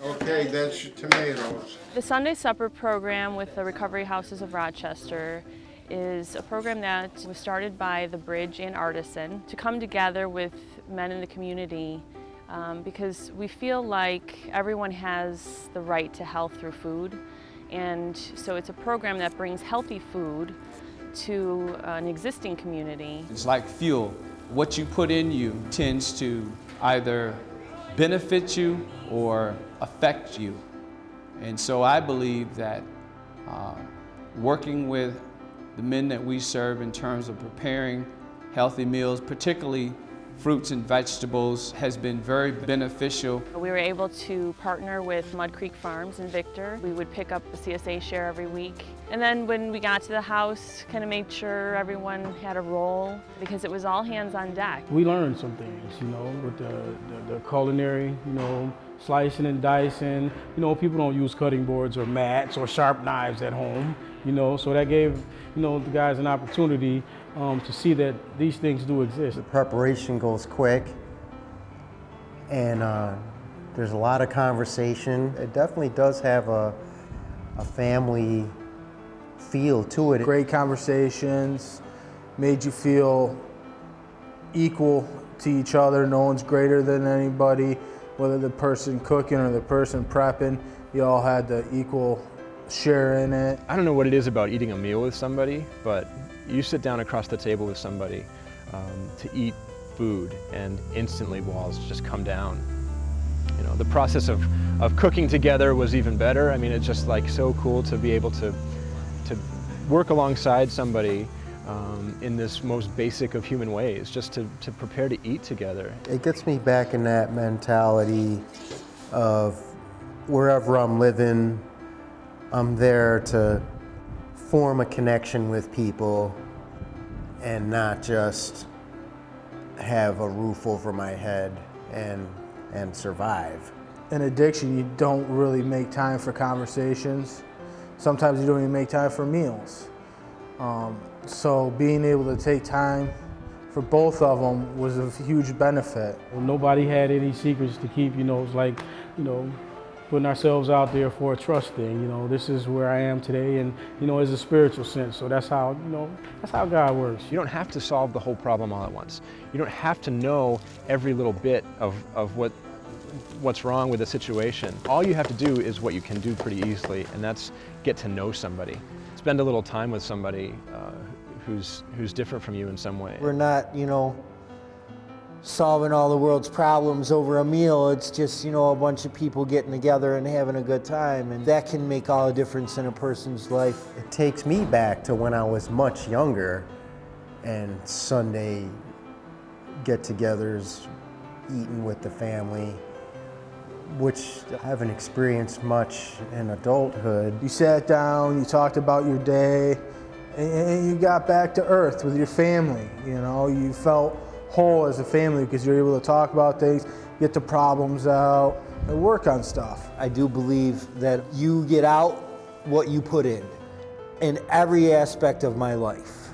Okay, that's your tomatoes. The Sunday Supper program with the Recovery Houses of Rochester is a program that was started by the Bridge and Artisan to come together with men in the community because we feel like everyone has the right to health through food. And so it's a program that brings healthy food to an existing community. It's like fuel. What you put in you tends to either benefit you or affect you. And so I believe that working with the men that we serve in terms of preparing healthy meals, particularly fruits and vegetables, has been very beneficial. We were able to partner with Mud Creek Farms in Victor. We would pick up a CSA share every week. And then when we got to the house, kind of made sure everyone had a role because it was all hands on deck. We learned some things, with the culinary, slicing and dicing. People don't use cutting boards or mats or sharp knives at home, so that gave, the guys an opportunity to see that these things do exist. The preparation goes quick and there's a lot of conversation. It definitely does have a family feel to it. Great conversations, made you feel equal to each other. No one's greater than anybody, whether the person cooking or the person prepping, you all had the equal share in it. I don't know what it is about eating a meal with somebody, but you sit down across the table with somebody to eat food and instantly walls just come down. The process of cooking together was even better. I mean, it's just like so cool to be able to work alongside somebody in this most basic of human ways, just to prepare to eat together. It gets me back in that mentality of wherever I'm living, I'm there to form a connection with people and not just have a roof over my head and survive. In addiction, you don't really make time for conversations. Sometimes you don't even make time for meals. So being able to take time for both of them was a huge benefit. Nobody had any secrets to keep, it's like, putting ourselves out there for a trust thing. This is where I am today, and as a spiritual sense. So that's how God works. You don't have to solve the whole problem all at once. You don't have to know every little bit of what's wrong with the situation. All you have to do is what you can do pretty easily, and that's get to know somebody. Spend a little time with somebody who's different from you in some way. We're not, solving all the world's problems over a meal. It's just, a bunch of people getting together and having a good time, and that can make all the difference in a person's life. It takes me back to when I was much younger and Sunday get-togethers, eating with the family, which I haven't experienced much in adulthood. You sat down, you talked about your day, and you got back to earth with your family. You felt whole as a family because you're able to talk about things, get the problems out, and work on stuff. I do believe that you get out what you put in every aspect of my life,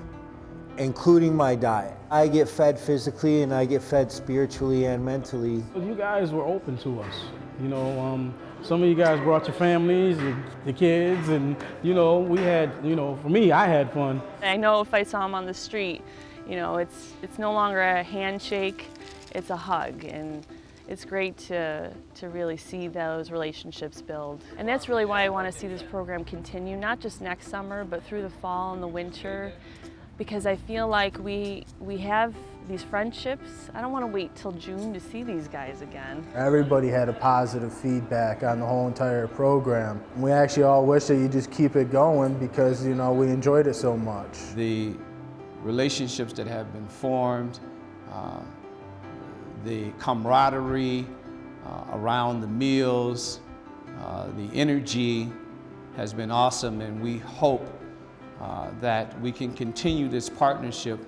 including my diet. I get fed physically and I get fed spiritually and mentally. You guys were open to us. Some of you guys brought your families, the kids, and we had, for me, I had fun. I know if I saw him on the street, it's no longer a handshake, it's a hug, and it's great to really see those relationships build. And that's really why I want to see this program continue, not just next summer, but through the fall and the winter, because I feel like we have these friendships. I don't want to wait till June to see these guys again. Everybody had a positive feedback on the whole entire program. We actually all wish that you just keep it going because, we enjoyed it so much. The relationships that have been formed, the camaraderie around the meals, the energy has been awesome, and we hope that we can continue this partnership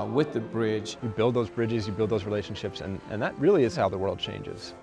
with the Bridge. You build those bridges, you build those relationships, and that really is how the world changes.